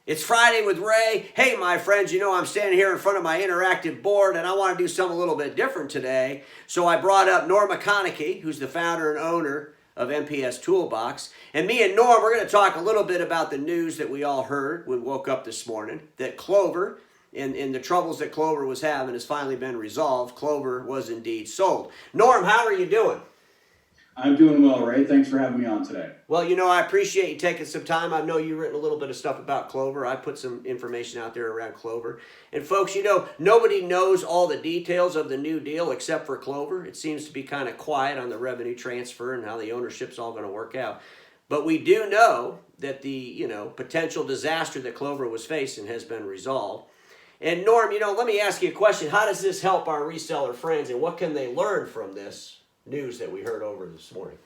It's Friday with Ray. Hey, my friends, you know I'm standing here in front of my interactive board and I want to do something a little bit different today. So I brought up Norm McConkey, who's the founder and owner of MPS Toolbox. And me and Norm, we're going to talk a little bit about the news that we all heard when we woke up this morning, that Clover, and the troubles that Clover was having, has finally been resolved. Clover was indeed sold. Norm, how are you doing? I'm doing well, Ray. Thanks for having me on today. Well, you know, I appreciate you taking some time. I know you've written a little bit of stuff about Clover. I put some information out there around Clover. And folks, you know, nobody knows all the details of the new deal except for Clover. It seems to be kind of quiet on the revenue transfer and how the ownership's all going to work out. But we do know that the, potential disaster that Clover was facing has been resolved. And Norm, let me ask you a question. How does this help our reseller friends, and what can they learn from this news that we heard over this morning?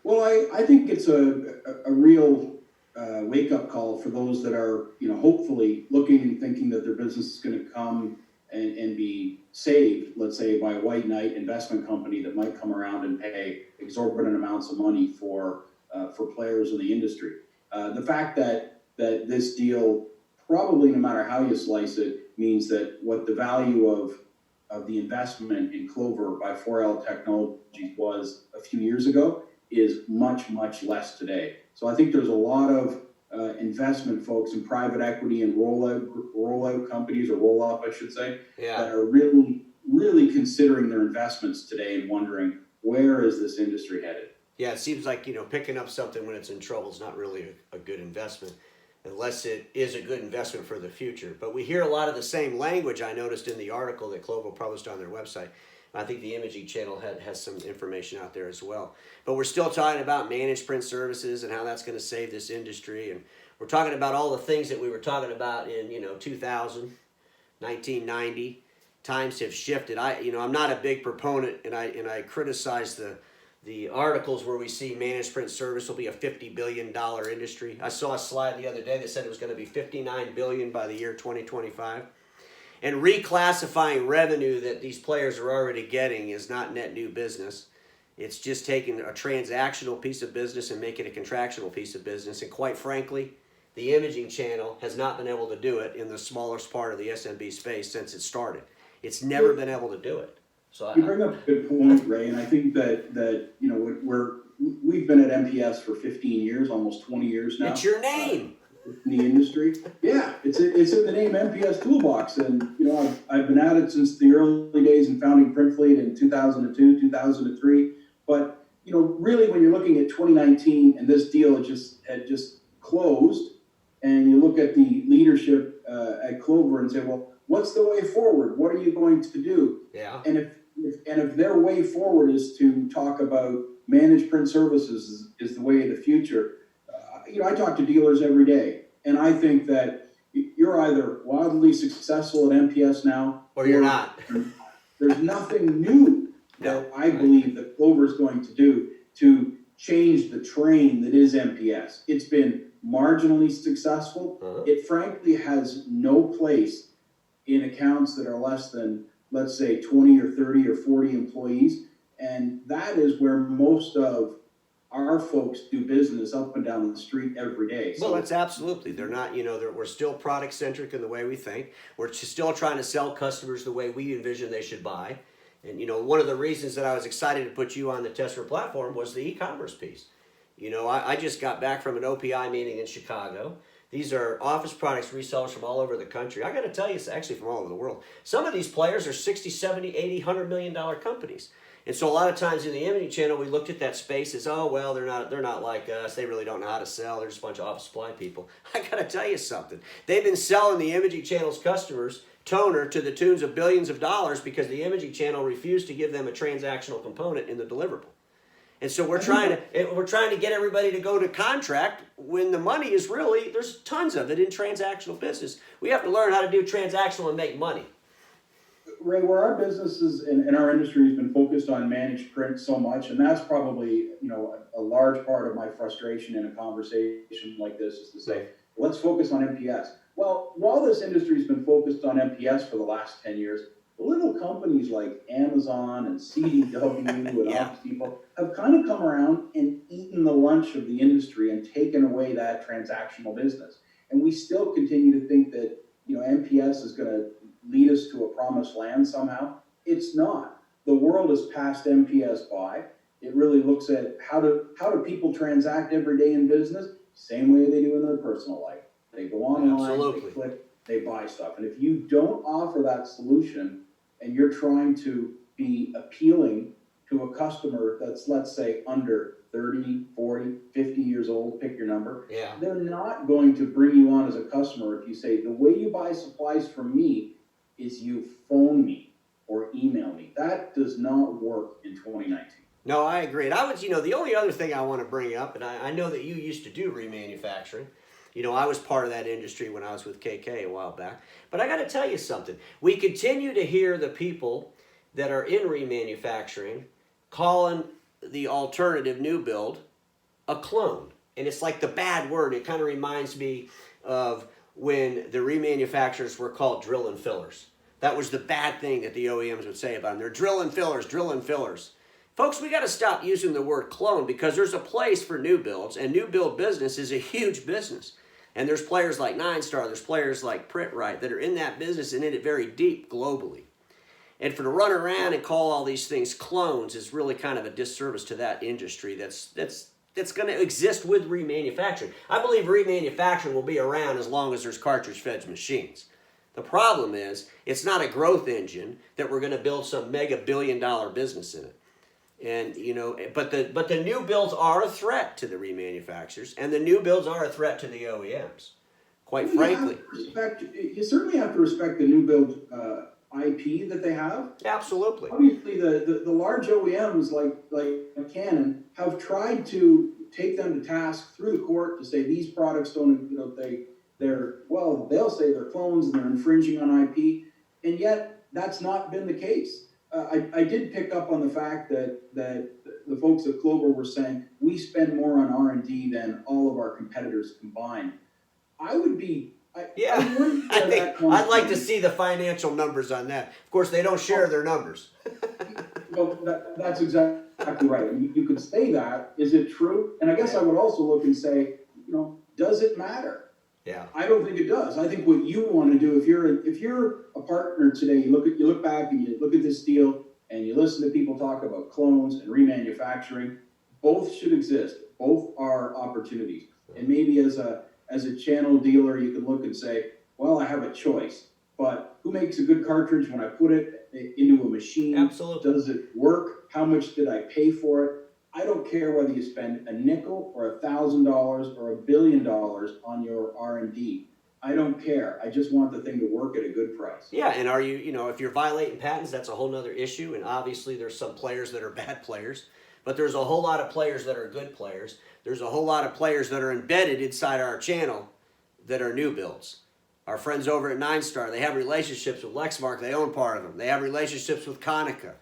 Well, I think it's a real wake-up call for those that are, hopefully looking and thinking that their business is going to come and be saved, let's say, by a white knight investment company that might come around and pay exorbitant amounts of money for players in the industry. The fact that this deal, probably no matter how you slice it, means that what the value of the investment in Clover by 4L Technologies was a few years ago is much, much less today. So I think there's a lot of investment folks in private equity and rollout companies, or roll-up, I should say, that are really, really considering their investments today and wondering, where is this industry headed? Yeah, it seems like, picking up something when it's in trouble is not really a good investment, unless it is a good investment for the future. But we hear a lot of the same language I noticed in the article that Clover published on their website. I think the Imaging Channel has some information out there as well. But we're still talking about managed print services and how that's going to save this industry. And we're talking about all the things that we were talking about in 2000, 1990. Times have shifted. I'm not a big proponent, and I criticize the articles where we see managed print service will be a $50 billion industry. I saw a slide the other day that said it was going to be $59 billion by the year 2025. And reclassifying revenue that these players are already getting is not net new business. It's just taking a transactional piece of business and making it a contractual piece of business. And quite frankly, the Imaging Channel has not been able to do it in the smallest part of the SMB space since it started. It's never been able to do it. So you bring up a good point, Ray, and I think that we've been at MPS for 15 years, almost 20 years now. It's your name in the industry. Yeah, it's in the name MPS Toolbox, and I've been at it since the early days in founding Printfleet in 2002, 2003. But really, when you're looking at 2019 and this deal had just closed, and you look at the leadership at Clover and say, well, what's the way forward? What are you going to do? Yeah. And if their way forward is to talk about managed print services is the way of the future, I talk to dealers every day, and I think that you're either wildly successful at MPS now, or you're not. There's nothing new that I believe that Clover is going to do to change the train that is MPS. It's been marginally successful. Uh-huh. It frankly has no place in accounts that are less than, let's say, 20 or 30 or 40 employees. And that is where most of our folks do business up and down the street every day. Well, that's absolutely. They're not, we're still product centric in the way we think. We're still trying to sell customers the way we envision they should buy. And, one of the reasons that I was excited to put you on the Tester platform was the e-commerce piece. I just got back from an OPI meeting in Chicago. These are office products resellers from all over the country. I got to tell you, it's actually from all over the world. Some of these players are 60, 70, 80, $100 million companies. And so a lot of times in the Imaging Channel, we looked at that space as, oh, well, they're not like us. They really don't know how to sell. They're just a bunch of office supply people. I got to tell you something. They've been selling the Imaging Channel's customers toner to the tunes of billions of dollars because the Imaging Channel refused to give them a transactional component in the deliverable. And so we're trying to get everybody to go to contract when the money is really, there's tons of it in transactional business. We have to learn how to do transactional and make money. Ray, where our businesses and our industry has been focused on managed print so much, and that's probably a large part of my frustration in a conversation like this, is to say, let's focus on MPS. Well, while this industry has been focused on MPS for the last 10 years, little companies like Amazon and CDW and Office Depot have kind of come around and eaten the lunch of the industry and taken away that transactional business. and we still continue to think that, MPS is going to lead us to a promised land somehow. It's not. The world has passed MPS by. It really looks at how do people transact every day in business, same way they do in their personal life. They go online, Absolutely. they click, they buy stuff. And if you don't offer that solution and you're trying to be appealing to a customer that's, let's say, under 30, 40, 50 years old, pick your number, Yeah. they're not going to bring you on as a customer if you say, the way you buy supplies from me is you phone me or email me. That does not work in 2019. No, I agree. And I would, the only other thing I want to bring up, and I know that you used to do remanufacturing. I was part of that industry when I was with KK a while back. But I got to tell you something. We continue to hear the people that are in remanufacturing calling the alternative new build a clone. And it's like the bad word. It kind of reminds me of when the remanufacturers were called drill and fillers. That was the bad thing that the OEMs would say about them. They're drill and fillers, drill and fillers. Folks, we got to stop using the word clone, because there's a place for new builds, and new build business is a huge business. And there's players like Nine Star, there's players like Pritright that are in that business and in it very deep globally. And for to run around and call all these things clones is really kind of a disservice to that industry that's going to exist with remanufacturing. I believe remanufacturing will be around as long as there's cartridge-fed machines. The problem is it's not a growth engine that we're going to build some mega billion-dollar business in it. And but the new builds are a threat to the remanufacturers, and the new builds are a threat to the OEMs. Quite frankly, you certainly have to respect the new build IP that they have. Absolutely. Obviously, the large OEMs like Canon have tried to take them to task through the court to say these products don't, they'll say they're clones and they're infringing on IP, and yet that's not been the case. I did pick up on the fact that the folks at Clover were saying we spend more on R&D than all of our competitors combined. I would be. I'd like to see the financial numbers on that. Of course, they don't share their numbers. Well, that's exactly right. I mean, you could say that. Is it true? And I guess I would also look and say, does it matter? Yeah. I don't think it does. I think what you want to do, if you're a partner today, you look back and you look at this deal and you listen to people talk about clones and remanufacturing. Both should exist. Both are opportunities. And maybe as a channel dealer, you can look and say, well, I have a choice. But who makes a good cartridge when I put it into a machine? Absolutely. Does it work? How much did I pay for it? I don't care whether you spend a nickel or $1,000 or $1 billion on your R&D. I don't care. I just want the thing to work at a good price. Yeah, and are you, if you're violating patents, that's a whole nother issue. And obviously there's some players that are bad players, but there's a whole lot of players that are good players. There's a whole lot of players that are embedded inside our channel that are new builds. Our friends over at Nine Star, they have relationships with Lexmark. They own part of them. They have relationships with Konica.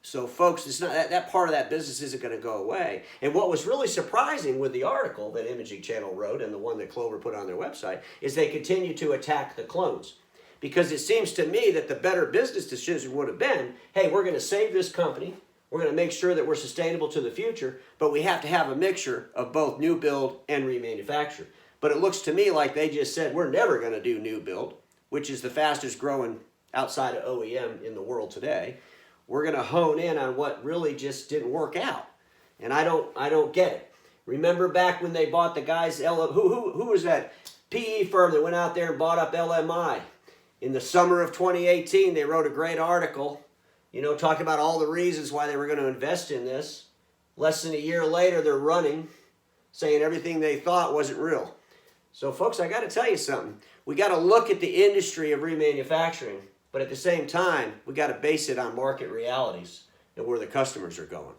So, folks, it's not that part of that business isn't going to go away. And what was really surprising with the article that Imaging Channel wrote and the one that Clover put on their website is they continue to attack the clones. Because it seems to me that the better business decision would have been, hey, we're going to save this company. We're going to make sure that we're sustainable to the future, but we have to have a mixture of both new build and remanufacture. But it looks to me like they just said, we're never going to do new build, which is the fastest growing outside of OEM in the world today. We're going to hone in on what really just didn't work out. And I don't get it. Remember back when they bought the guys, who was that PE firm that went out there and bought up LMI? In the summer of 2018, they wrote a great article, talking about all the reasons why they were going to invest in this. Less than a year later, they're running, saying everything they thought wasn't real. So, folks, I got to tell you something. We got to look at the industry of remanufacturing. But at the same time, we got to base it on market realities and where the customers are going.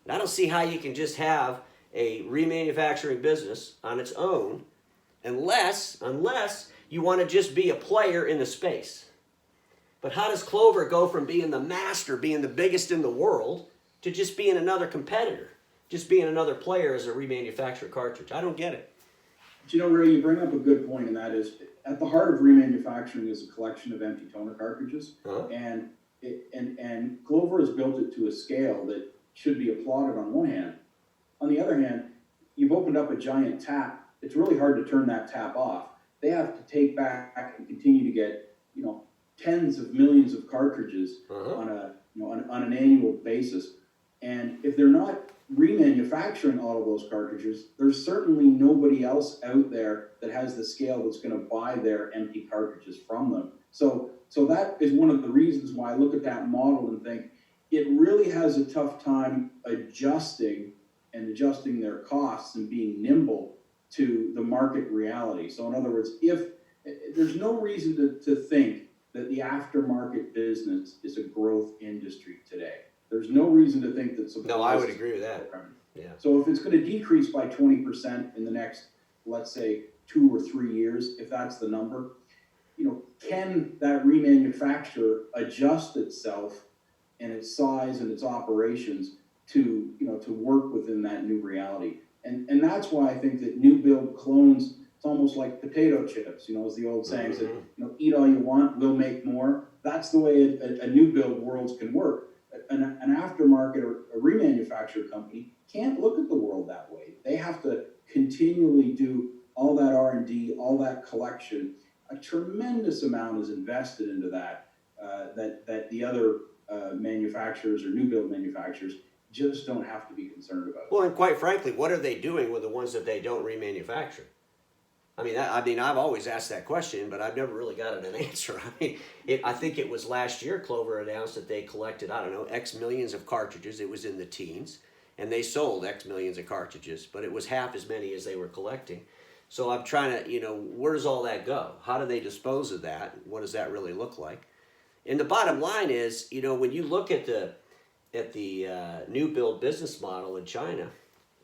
And I don't see how you can just have a remanufacturing business on its own unless you want to just be a player in the space. But how does Clover go from being the master, being the biggest in the world, to just being another competitor, just being another player as a remanufactured cartridge? I don't get it. But Ray, you bring up a good point, and that is, at the heart of remanufacturing is a collection of empty toner cartridges, and Clover has built it to a scale that should be applauded on one hand. On the other hand, you've opened up a giant tap. It's really hard to turn that tap off. they have to take back and continue to get, tens of millions of cartridges on on an annual basis. And if they're not remanufacturing all of those cartridges, there's certainly nobody else out there that has the scale that's going to buy their empty cartridges from them. So that is one of the reasons why I look at that model and think it really has a tough time adjusting their costs and being nimble to the market reality. So in other words, if there's no reason to think that the aftermarket business is a growth industry today. There's no reason to think that. No, I would agree with that. Yeah. So if it's going to decrease by 20% in the next, let's say, 2 or 3 years, if that's the number, can that remanufacturer adjust itself and its size and its operations to work within that new reality? And that's why I think that new build clones, it's almost like potato chips, as the old saying said, eat all you want, we'll make more. That's the way a new build worlds can work. An aftermarket or a remanufactured company can't look at the world that way. They have to continually do all that R&D, all that collection. A tremendous amount is invested into that, that the other manufacturers or new build manufacturers just don't have to be concerned about. Well, and quite frankly, what are they doing with the ones that they don't remanufacture? I mean, I've always asked that question, but I've never really gotten an answer. I think it was last year Clover announced that they collected, X millions of cartridges. It was in the teens, and they sold X millions of cartridges, but it was half as many as they were collecting. So I'm trying to, where does all that go? How do they dispose of that? What does that really look like? And the bottom line is, when you look at the new build business model in China,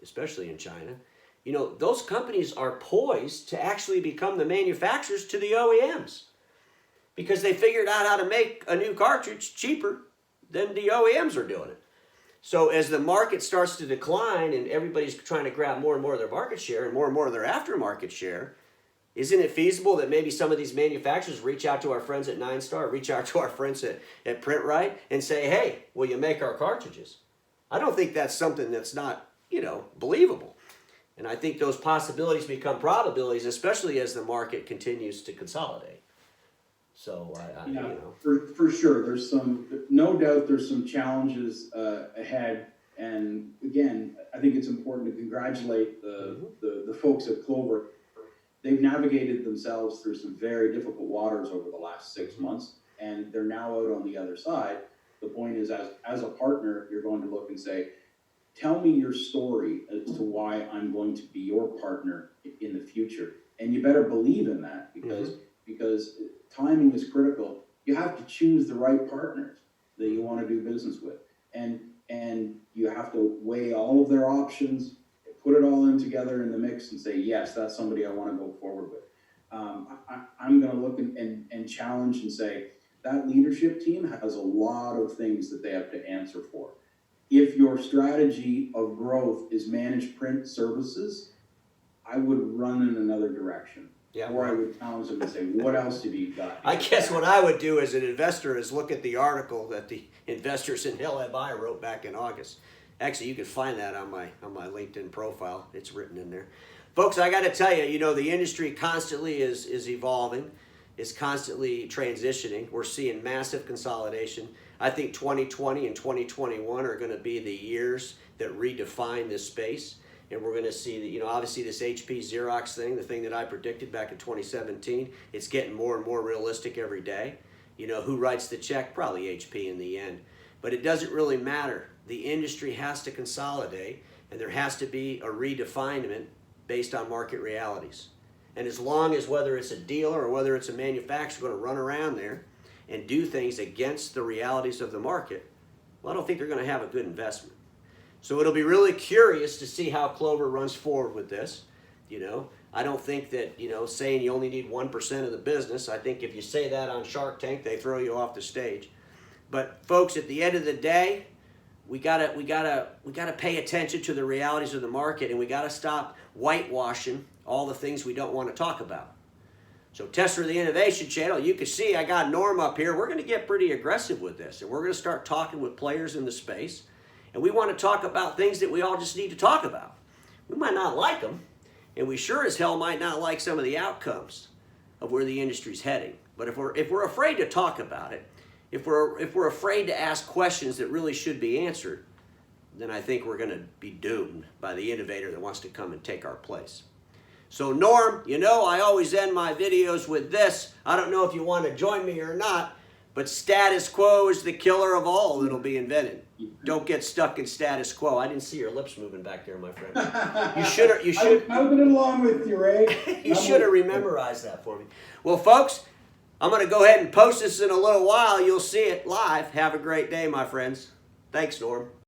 especially in China, those companies are poised to actually become the manufacturers to the OEMs because they figured out how to make a new cartridge cheaper than the OEMs are doing it. So as the market starts to decline and everybody's trying to grab more and more of their market share and more of their aftermarket share, isn't it feasible that maybe some of these manufacturers reach out to our friends at Nine Star, reach out to our friends at PrintRite and say, hey, will you make our cartridges? I don't think that's something that's not, believable. And I think those possibilities become probabilities, especially as the market continues to consolidate. So, for sure, no doubt there's some challenges ahead. And again, I think it's important to congratulate the folks at Clover. They've navigated themselves through some very difficult waters over the last 6 months, and they're now out on the other side. The point is, as a partner, you're going to look and say, tell me your story as to why I'm going to be your partner in the future. And you better believe in that because timing is critical. You have to choose the right partners that you want to do business with. And you have to weigh all of their options, put it all in together in the mix and say, yes, that's somebody I want to go forward with. I'm going to look and challenge and say, that leadership team has a lot of things that they have to answer for. If your strategy of growth is managed print services, I would run in another direction. Yeah. Or I would challenge them and say, what else have you got? I guess what I would do as an investor is look at the article that the investors in LMI wrote back in August. Actually, you can find that on my LinkedIn profile. It's written in there. Folks, I got to tell you, the industry constantly is evolving. It's constantly transitioning. We're seeing massive consolidation. I think 2020 and 2021 are going to be the years that redefine this space. And we're going to see that, obviously this HP Xerox thing, the thing that I predicted back in 2017, it's getting more and more realistic every day. Who writes the check? Probably HP in the end. But it doesn't really matter. The industry has to consolidate, and there has to be a redefinement based on market realities. And as long as whether it's a dealer or whether it's a manufacturer going to run around there and do things against the realities of the market, well, I don't think they're going to have a good investment. So it'll be really curious to see how Clover runs forward with this. I don't think that, saying you only need 1% of the business, I think if you say that on Shark Tank, they throw you off the stage. But folks, at the end of the day, we gotta pay attention to the realities of the market, and we gotta stop whitewashing all the things we don't want to talk about. So Tester of the Innovation Channel, you can see I got Norm up here. We're going to get pretty aggressive with this, and we're going to start talking with players in the space. And we want to talk about things that we all just need to talk about. We might not like them, and we sure as hell might not like some of the outcomes. of where the industry's heading. But if we're afraid to talk about it, if we're afraid to ask questions that really should be answered, then I think we're going to be doomed by the innovator that wants to come and take our place. So Norm, you know I always end my videos with this. I don't know if you want to join me or not, but status quo is the killer of all that'll be invented. Don't get stuck in status quo. I didn't see your lips moving back there, my friend. You should. I've been along with you, Ray. You should have memorized that for me. Well, folks, I'm going to go ahead and post this in a little while. You'll see it live. Have a great day, my friends. Thanks, Norm.